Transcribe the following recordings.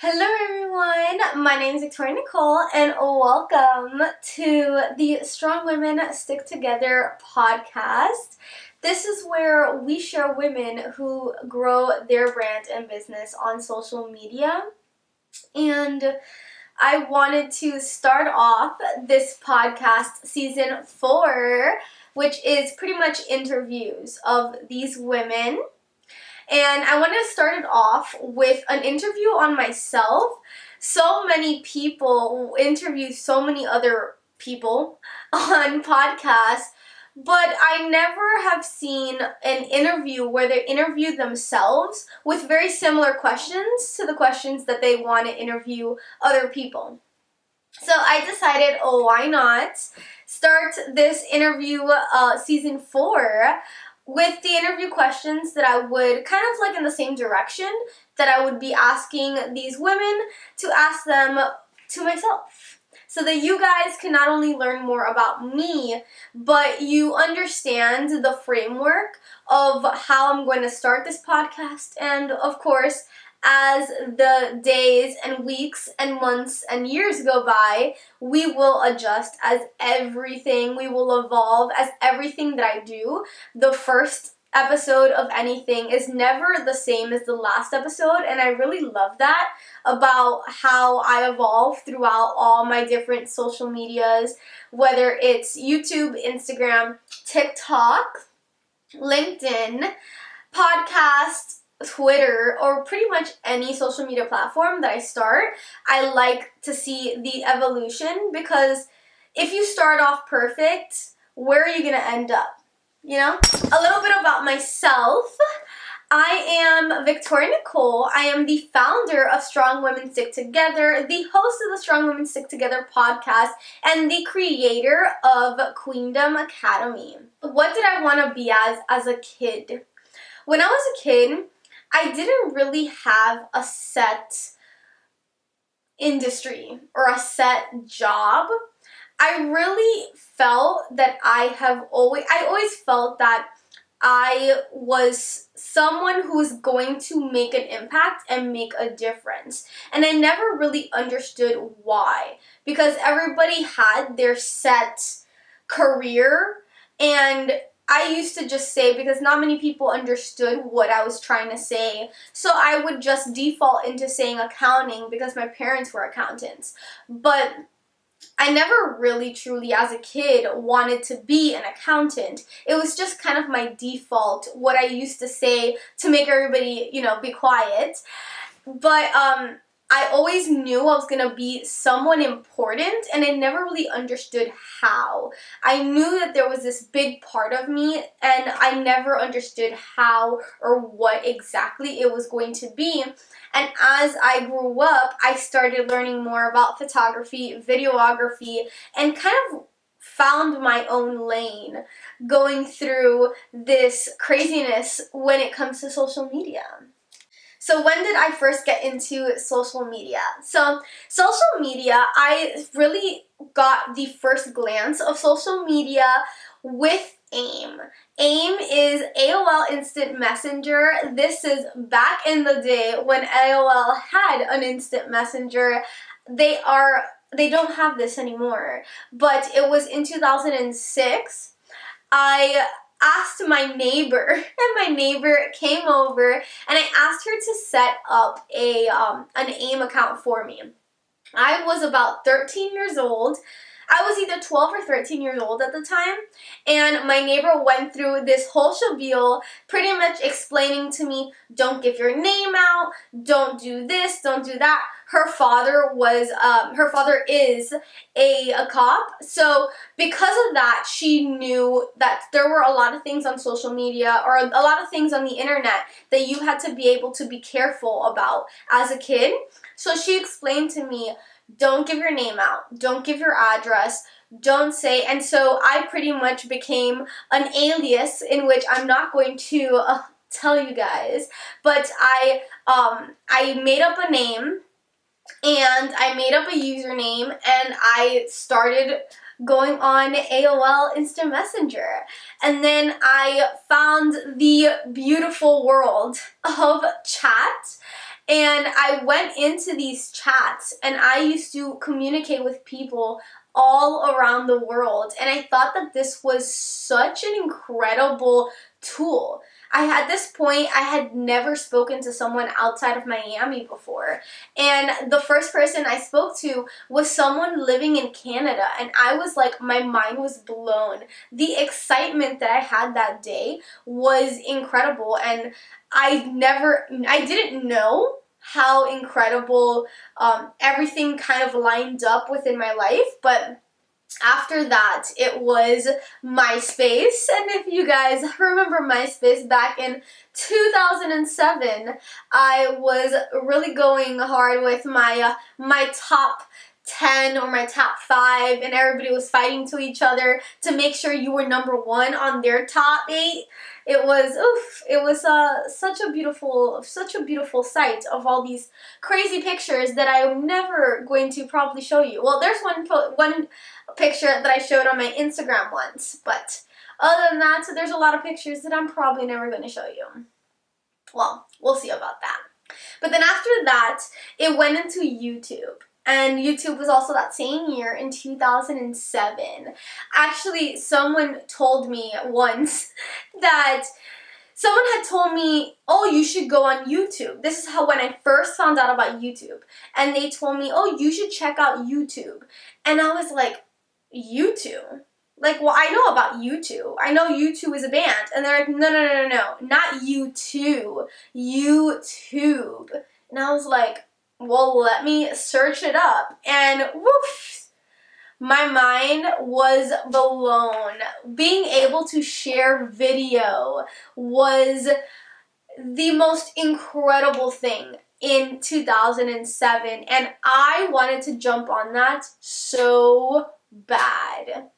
Hello everyone, my name is Nicole and welcome to the Strong Women Stick Together podcast. This is where we share women who grow their brand and business on social media. And I wanted to start off this podcast season 4, which is pretty much interviews of these women. And I want to start it off with an interview on myself. So many people interview so many other people on podcasts, but I never have seen an interview where they interview themselves with very similar questions to the questions that they want to interview other people. So I decided, why not start this interview season 4 with the interview questions that I would kind of like in the same direction that I would be asking these women to ask them to myself. So that you guys can not only learn more about me, but you understand the framework of how I'm going to start this podcast. And of course, as the days and weeks and months and years go by, we will adjust as everything. We will evolve as everything that I do. The first episode of anything is never the same as the last episode, and I really love that about how I evolve throughout all my different social medias, whether it's YouTube, Instagram, TikTok, LinkedIn, podcast, Twitter, or pretty much any social media platform that I start. I like to see the evolution, because if you start off perfect, where are you going to end up? You know? A little bit about myself. I am Nicole. I am the founder of Strong Women Stick Together, the host of the Strong Women Stick Together podcast, and the creator of Queendom Academy. What did I want to be as a kid? When I was a kid, I didn't really have a set industry or a set job. I really felt that I always felt that I was someone who was going to make an impact and make a difference. And I never really understood why, because everybody had their set career, and I used to just say, because not many people understood what I was trying to say, so I would just default into saying accounting because my parents were accountants. But I never really truly as a kid wanted to be an accountant. It was just kind of my default, what I used to say to make everybody, be quiet. But I always knew I was going to be someone important, and I never really understood how. I knew that there was this big part of me, and I never understood how or what exactly it was going to be. And as I grew up, I started learning more about photography, videography, and kind of found my own lane going through this craziness when it comes to social media. So when did I first get into social media? So social media, I really got the first glance of social media with AIM. AIM is AOL Instant Messenger. This is back in the day when AOL had an instant messenger. They don't have this anymore, but it was in 2006. I asked my neighbor, and my neighbor came over, and I asked her to set up an AIM account for me. I was about 13 years old. I was either 12 or 13 years old at the time, and my neighbor went through this whole spiel, pretty much explaining to me, don't give your name out, don't do this, don't do that. Her father is a cop, so because of that, she knew that there were a lot of things on social media or a lot of things on the internet that you had to be able to be careful about as a kid. So she explained to me, don't give your name out, don't give your address, don't say, and so I pretty much became an alias in which I'm not going to tell you guys, but I made up a name, and I made up a username, and I started going on AOL Instant Messenger. And then I found the beautiful world of chat, And I went into these chats and I used to communicate with people all around the world. And I thought that this was such an incredible tool. At this point, I had never spoken to someone outside of Miami before. And the first person I spoke to was someone living in Canada. And I was like, my mind was blown. The excitement that I had that day was incredible. And I didn't know how incredible everything kind of lined up within my life, but after that, it was MySpace. And if you guys remember MySpace back in 2007, I was really going hard with my top 10 or my top 5, and everybody was fighting to each other to make sure you were number 1 on their top 8. It was such a beautiful sight of all these crazy pictures that I'm never going to probably show you. Well, there's one picture that I showed on my Instagram once, but other than that, there's a lot of pictures that I'm probably never going to show you. Well, we'll see about that. But then after that, it went into YouTube. And YouTube was also that same year in 2007. Actually, someone told me once that someone had told me, oh, you should go on YouTube. This is when I first found out about YouTube. And they told me, oh, you should check out YouTube. And I was like, YouTube? Like, well, I know about U2. I know U2 is a band. And they're like, no, not U2. YouTube. And I was like, well, let me search it up. And woof, my mind was blown. Being able to share video was the most incredible thing in 2007. And I wanted to jump on that so bad.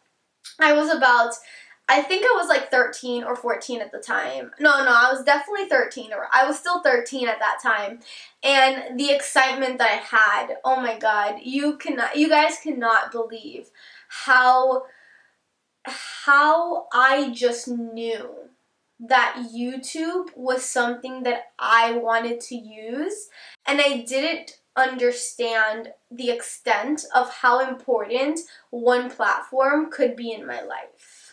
I think I was like 13 or 14 at the time. No, I was definitely 13. I was still 13 at that time. And the excitement that I had, oh my God, you guys cannot believe how I just knew that YouTube was something that I wanted to use. And I didn't understand the extent of how important one platform could be in my life.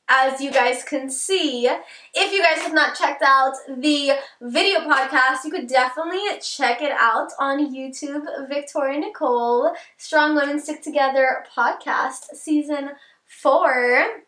As you guys can see, if you guys have not checked out the video podcast, you could definitely check it out on YouTube. Victoria Nicole, Strong Women Stick Together podcast, season 4.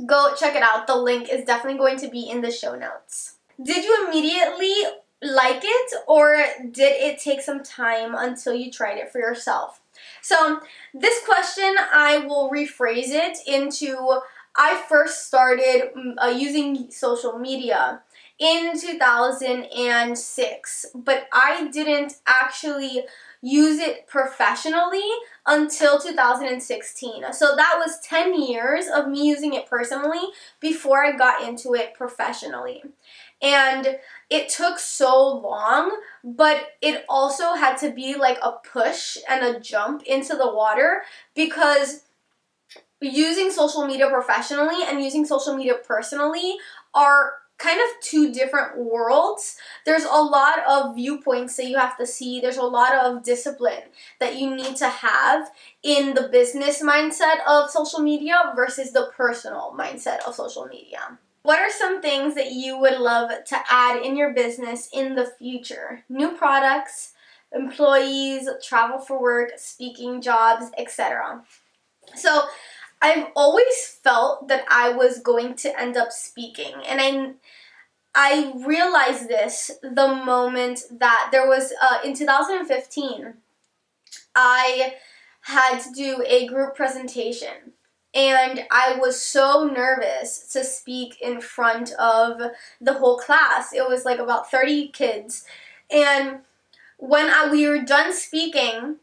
Go check it out. The link is definitely going to be in the show notes. Did you immediately like it, or did it take some time until you tried it for yourself? So this question, I will rephrase it into, I first started using social media in 2006, but I didn't actually use it professionally until 2016. So that was 10 years of me using it personally before I got into it professionally. And it took so long, but it also had to be like a push and a jump into the water, because using social media professionally and using social media personally are kind of two different worlds. There's a lot of viewpoints that you have to see. There's a lot of discipline that you need to have in the business mindset of social media versus the personal mindset of social media. What are some things that you would love to add in your business in the future? New products, employees, travel for work, speaking jobs, etc. So I've always felt that I was going to end up speaking, and I realized this the moment that there was, in 2015, I had to do a group presentation, and I was so nervous to speak in front of the whole class. It was like about 30 kids, and when we were done speaking,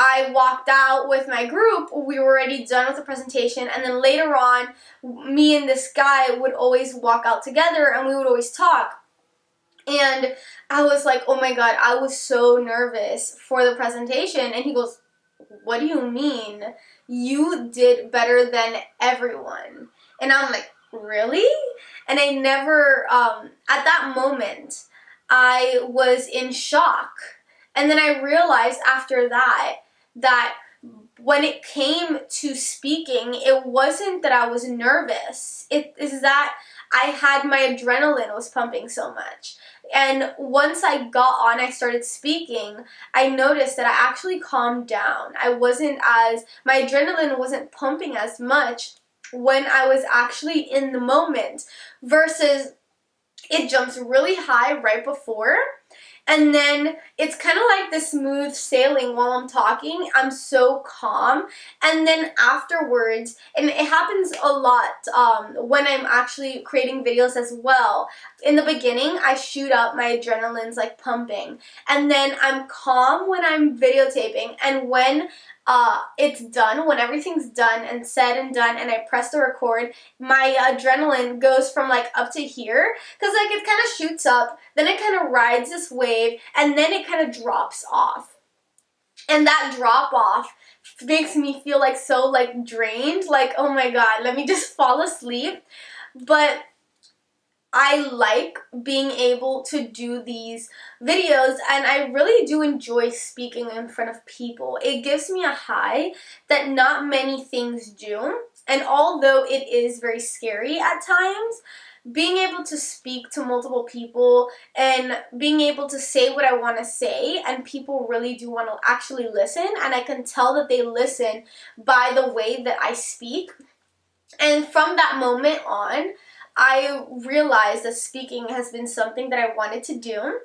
I walked out with my group. We were already done with the presentation, and then later on, me and this guy would always walk out together, and we would always talk. And I was like, oh my God, I was so nervous for the presentation. And he goes, what do you mean? You did better than everyone. And I'm like, really? And I never, at that moment, I was in shock. And then I realized after that when it came to speaking, it wasn't that I was nervous. It is that I had my adrenaline was pumping so much. And once I got on, I started speaking, I noticed that I actually calmed down. My adrenaline wasn't pumping as much when I was actually in the moment versus it jumps really high right before. And then it's kind of like the smooth sailing while I'm talking. I'm so calm. And then afterwards, and it happens a lot when I'm actually creating videos as well. In the beginning, I shoot up, my adrenaline's like pumping. And then I'm calm when I'm videotaping. And when it's done, when everything's done and said and done and I press the record, my adrenaline goes from like up to here because like it kind of shoots up, then it kind of rides this wave, and then it kind of drops off. And that drop off makes me feel like so like drained, like oh my god, let me just fall asleep. But I like being able to do these videos, and I really do enjoy speaking in front of people. It gives me a high that not many things do, and although it is very scary at times, being able to speak to multiple people and being able to say what I want to say, and people really do want to actually listen, and I can tell that they listen by the way that I speak. And from that moment on, I realized that speaking has been something that I wanted to do.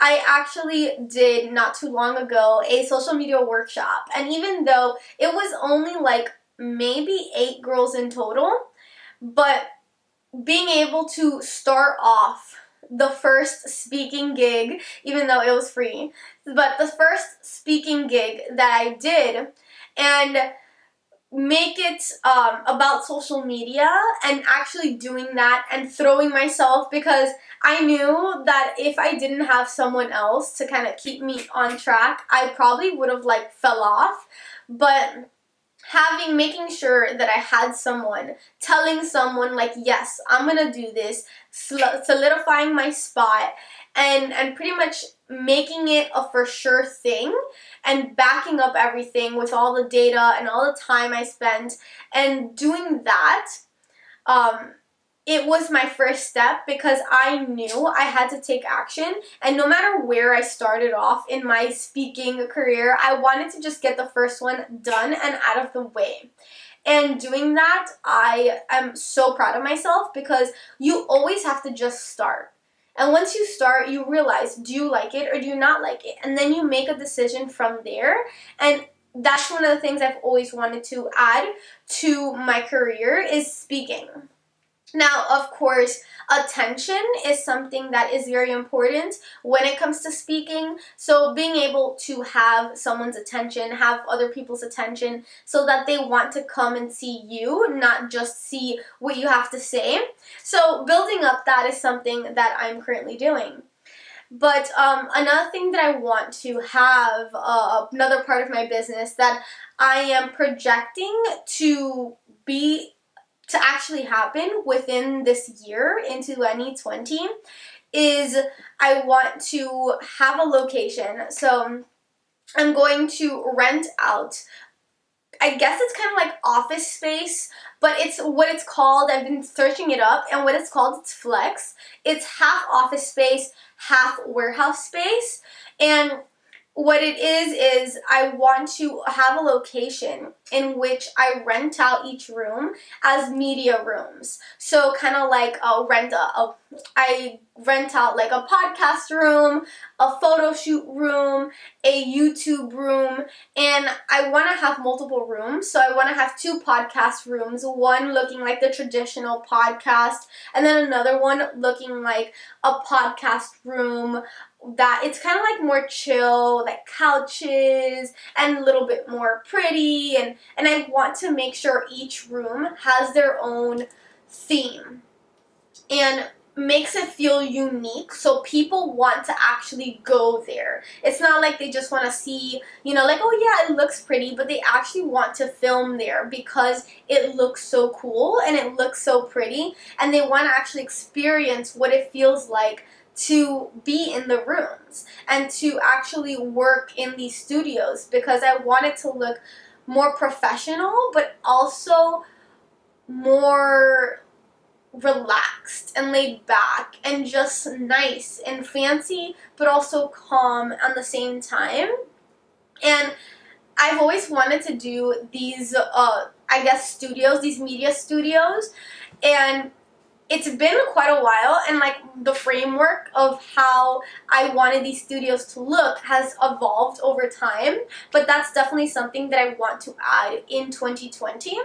I actually did not too long ago a social media workshop, and even though it was only like maybe 8 girls in total, but being able to start off the first speaking gig, even though it was free, but the first speaking gig that I did, and make it about social media and actually doing that and throwing myself, because I knew that if I didn't have someone else to kind of keep me on track, I probably would have like fell off. But making sure that I had someone, telling someone like, yes, I'm gonna do this, solidifying my spot, and pretty much making it a for sure thing, and backing up everything with all the data and all the time I spent, and doing that, it was my first step because I knew I had to take action. And no matter where I started off in my speaking career, I wanted to just get the first one done and out of the way. And doing that, I am so proud of myself, because you always have to just start. And once you start, you realize, do you like it or do you not like it? And then you make a decision from there. And that's one of the things I've always wanted to add to my career is speaking. Now, of course, attention is something that is very important when it comes to speaking. So being able to have someone's attention, have other people's attention, so that they want to come and see you, not just see what you have to say. So building up that is something that I'm currently doing. But another thing that I want to have, another part of my business that I am projecting to actually happen within this year into 2020 is I want to have a location. So I'm going to rent out, I guess it's kind of like office space, but it's what it's called. I've been searching it up, and what it's called, it's flex. It's half office space, half warehouse space. And what it is I want to have a location in which I rent out each room as media rooms. So kind of like I rent out like a podcast room, a photo shoot room, a YouTube room, and I want to have multiple rooms. So I want to have 2 podcast rooms, one looking like the traditional podcast, and then another one looking like a podcast room that it's kind of like more chill, like couches, and a little bit more pretty, and I want to make sure each room has their own theme and makes it feel unique, so people want to actually go there. It's not like they just want to see, like, oh yeah, it looks pretty, but they actually want to film there because it looks so cool and it looks so pretty, and they want to actually experience what it feels like to be in the rooms and to actually work in these studios because I wanted to look more professional but also more relaxed and laid back and just nice and fancy but also calm at the same time. And I've always wanted to do these studios, these media studios, and it's been quite a while, and like the framework of how I wanted these studios to look has evolved over time, but that's definitely something that I want to add in 2020,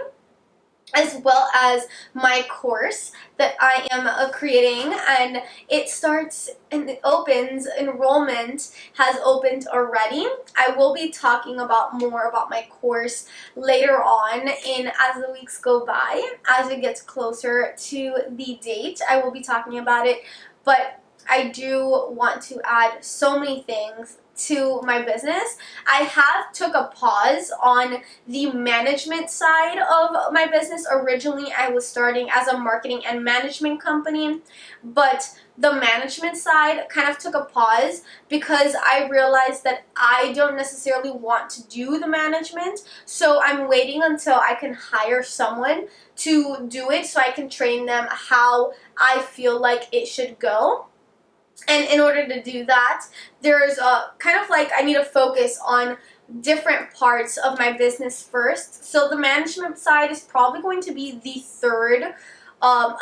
as well as my course that I am creating, and it starts and it opens, enrollment has opened already. I will be talking about more about my course later on in as the weeks go by. As it gets closer to the date, I will be talking about it, but I do want to add so many things to my business. I have took a pause on the management side of my business. Originally, I was starting as a marketing and management company, but the management side kind of took a pause because I realized that I don't necessarily want to do the management. So I'm waiting until I can hire someone to do it so I can train them how I feel like it should go. And in order to do that, there's a kind of like I need to focus on different parts of my business first. So the management side is probably going to be the third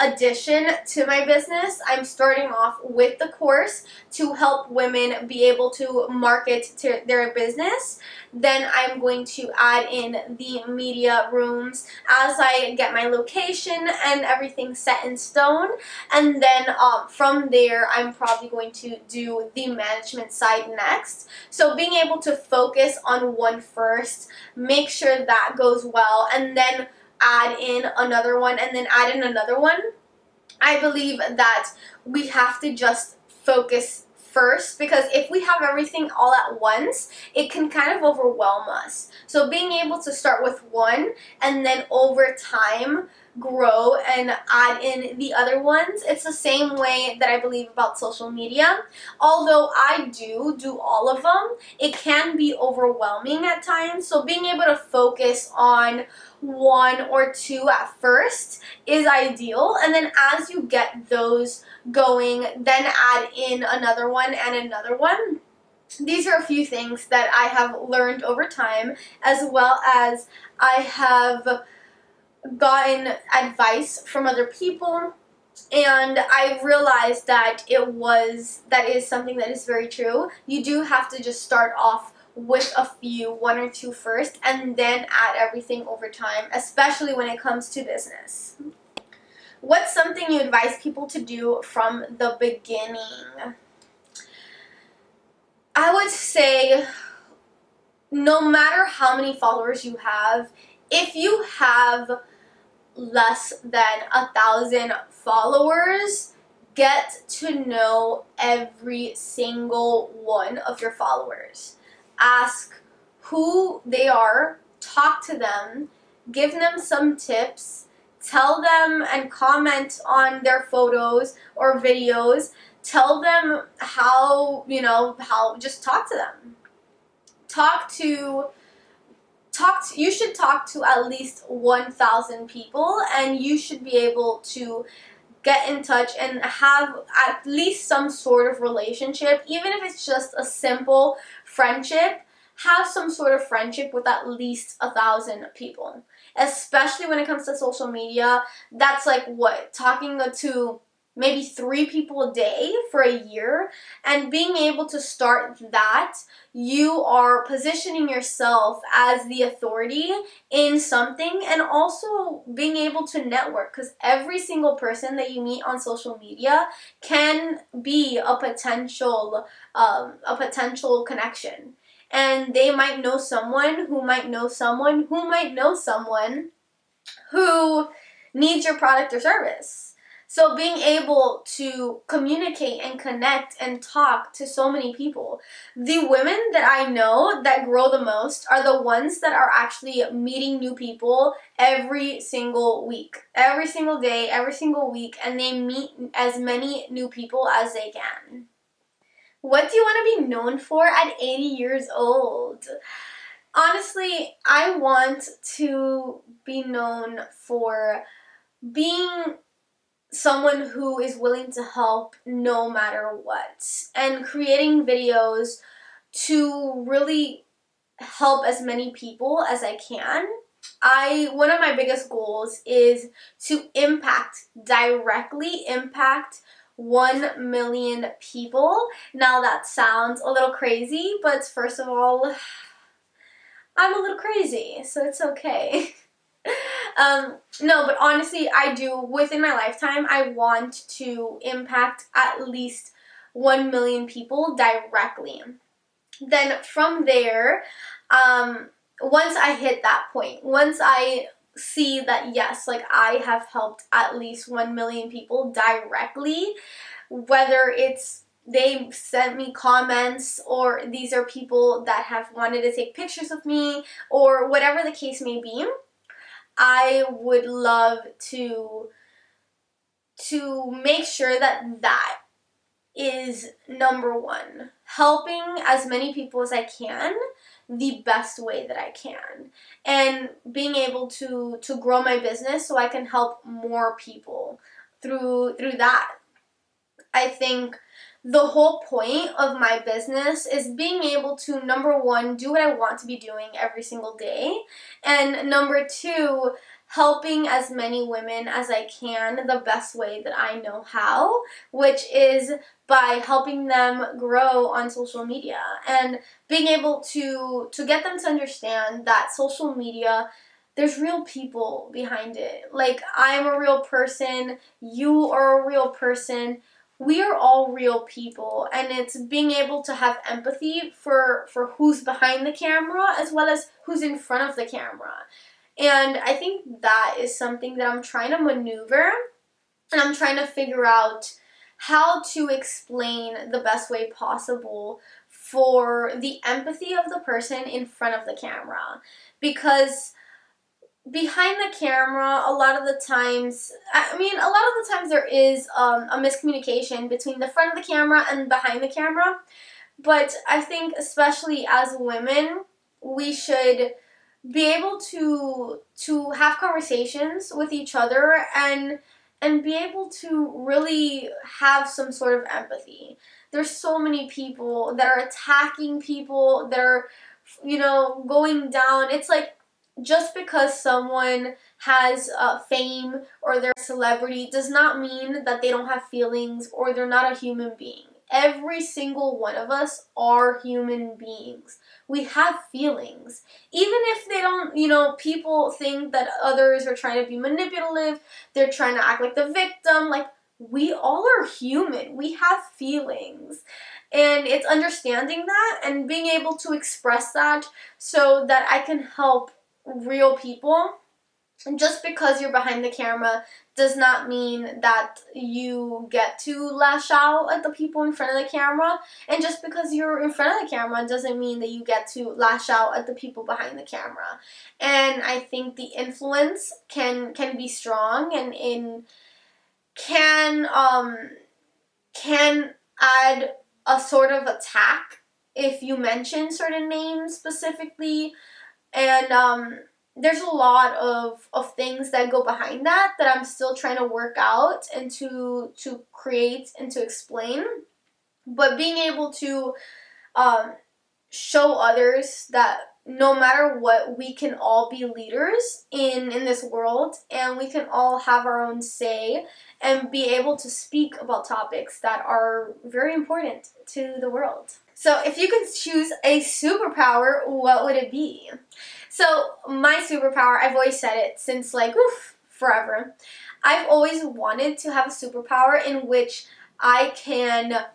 addition to my business. I'm starting off with the course to help women be able to market to their business. Then I'm going to add in the media rooms as I get my location and everything set in stone. And then from there, I'm probably going to do the management side next. So being able to focus on one first, make sure that goes well, and then add in another one, and then add in another one. I believe that we have to just focus first, because if we have everything all at once, it can kind of overwhelm us. So being able to start with one and then over time grow and add in the other ones. It's the same way that I believe about social media. Although I do all of them, it can be overwhelming at times. So being able to focus on one or two at first is ideal, and then as you get those going, then add in another one and another one. These are a few things that I have learned over time, as well as I have gotten advice from other people, and I realized that that is something that is very true. You do have to just start off with a few, one or two first, and then add everything over time, especially when it comes to business. What's something you advise people to do from the beginning? I would say no matter how many followers you have, if you have less than 1,000 followers, get to know every single one of your followers. Ask who they are, talk to them, give them some tips, tell them and comment on their photos or videos, tell them how, just talk to them. You should talk to at least 1,000 people, and you should be able to get in touch and have at least some sort of relationship, even if it's just a simple friendship. Have some sort of friendship with at least 1,000 people, especially when it comes to social media. That's like talking to maybe 3 people a day for a year, and being able to start that, you are positioning yourself as the authority in something, and also being able to network, because every single person that you meet on social media can be a potential connection, and they might know someone who might know someone who might know someone who needs your product or service. So being able to communicate and connect and talk to so many people. The women that I know that grow the most are the ones that are actually meeting new people every single week. Every single day, every single week, and they meet as many new people as they can. What do you want to be known for at 80 years old? Honestly, I want to be known for being someone who is willing to help no matter what, and creating videos to really help as many people as I can. One of my biggest goals is to directly impact 1 million people. Now that sounds a little crazy, but first of all, I'm a little crazy, so it's okay. No, but honestly, I do, within my lifetime, I want to impact at least 1 million people directly. Then from there, once I hit that point, once I see that, yes, like I have helped at least 1 million people directly, whether it's they sent me comments or these are people that have wanted to take pictures of me or whatever the case may be, I would love to make sure that is number one. Helping as many people as I can the best way that I can. And being able to grow my business so I can help more people through that. I think the whole point of my business is being able to, number one, do what I want to be doing every single day, and number two, helping as many women as I can the best way that I know how, which is by helping them grow on social media and being able to get them to understand that social media, there's real people behind it. Like, I'm a real person, you are a real person. We are all real people, and it's being able to have empathy for who's behind the camera as well as who's in front of the camera. And I think that is something that I'm trying to maneuver, and I'm trying to figure out how to explain the best way possible for the empathy of the person in front of the camera. Because behind the camera, a lot of the times there is a miscommunication between the front of the camera and behind the camera. But I think especially as women, we should be able to have conversations with each other and be able to really have some sort of empathy. There's so many people that are attacking people, that are, going down. It's like, just because someone has fame or they're a celebrity does not mean that they don't have feelings or they're not a human being. Every single one of us are human beings. We have feelings. Even if they don't, people think that others are trying to be manipulative, they're trying to act like the victim. Like, we all are human. We have feelings. And it's understanding that and being able to express that so that I can help real people. And just because you're behind the camera does not mean that you get to lash out at the people in front of the camera. And just because you're in front of the camera doesn't mean that you get to lash out at the people behind the camera. And I think the influence can be strong and can add a sort of attack if you mention certain names specifically. And there's a lot of things that go behind that I'm still trying to work out and to create and to explain. But being able to show others that no matter what, we can all be leaders in this world, and we can all have our own say and be able to speak about topics that are very important to the world. So if you could choose a superpower, what would it be? So my superpower, I've always said it since forever. I've always wanted to have a superpower in which I can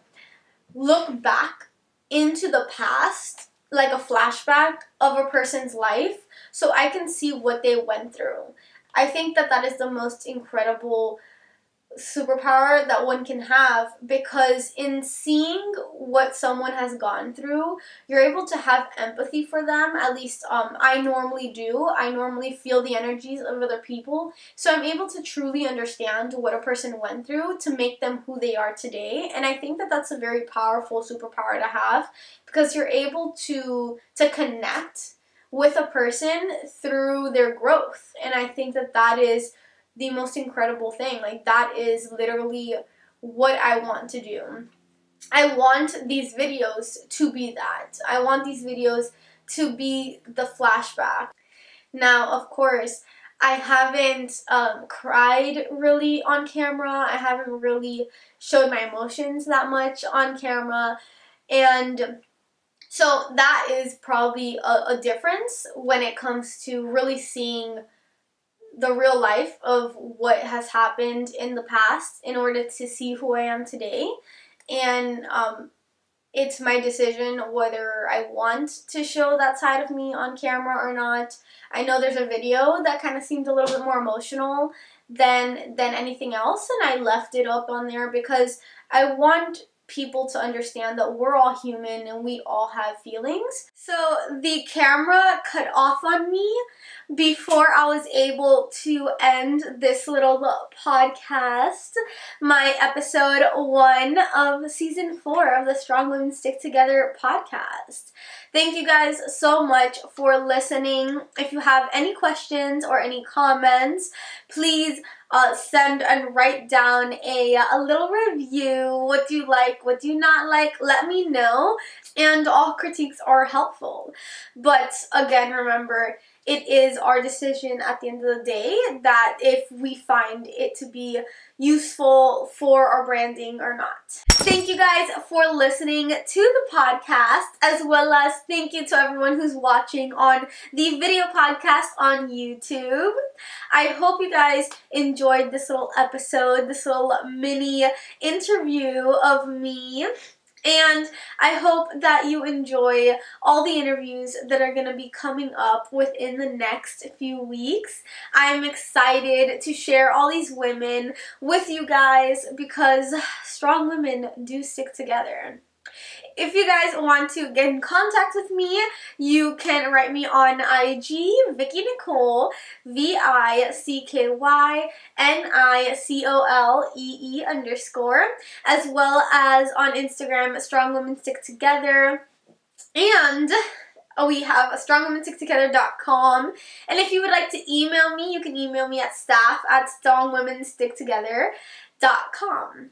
look back into the past, like a flashback of a person's life, so I can see what they went through. I think that is the most incredible superpower that one can have, because in seeing what someone has gone through, you're able to have empathy for them. At least I normally do. I normally feel the energies of other people, so I'm able to truly understand what a person went through to make them who they are today. And I think that that's a very powerful superpower to have, because you're able to connect with a person through their growth. And I think that that is the most incredible thing. Like, that is literally what I want to do. I want these videos to be that. I want these videos to be the flashback. Now, of course, I haven't cried really on camera. I haven't really showed my emotions that much on camera. And so that is probably a difference when it comes to really seeing the real life of what has happened in the past in order to see who I am today. And it's my decision whether I want to show that side of me on camera or not. I know there's a video that kind of seemed a little bit more emotional than anything else, and I left it up on there because I want people to understand that we're all human and we all have feelings. So the camera cut off on me before I was able to end this little podcast, my episode 1 of season 4 of the Strong Women Stick Together podcast. Thank you guys so much for listening. If you have any questions or any comments, please send and write down a little review. What do you like? What do you not like? Let me know. And all critiques are helpful. But again, remember, it is our decision at the end of the day that if we find it to be useful for our branding or not. Thank you guys for listening to the podcast, as well as thank you to everyone who's watching on the video podcast on YouTube. I hope you guys enjoyed this little episode, this little mini interview of me. And I hope that you enjoy all the interviews that are going to be coming up within the next few weeks. I'm excited to share all these women with you guys because strong women do stick together. If you guys want to get in contact with me, you can write me on IG, Vicky Nicole, VICKYNICOLEE_, as well as on Instagram, Strong Women Stick Together. And we have strongwomensticktogether.com. And if you would like to email me, you can email me at staff@strongwomensticktogether.com.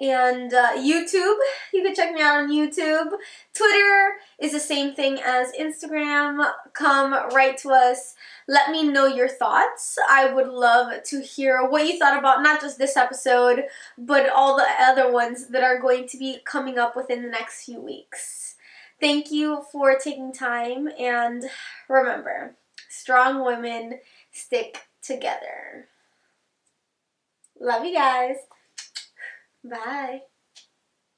And YouTube, you can check me out on YouTube. Twitter is the same thing as Instagram. Come write to us. Let me know your thoughts. I would love to hear what you thought about not just this episode, but all the other ones that are going to be coming up within the next few weeks. Thank you for taking time, and remember, strong women stick together. Love you guys. Bye.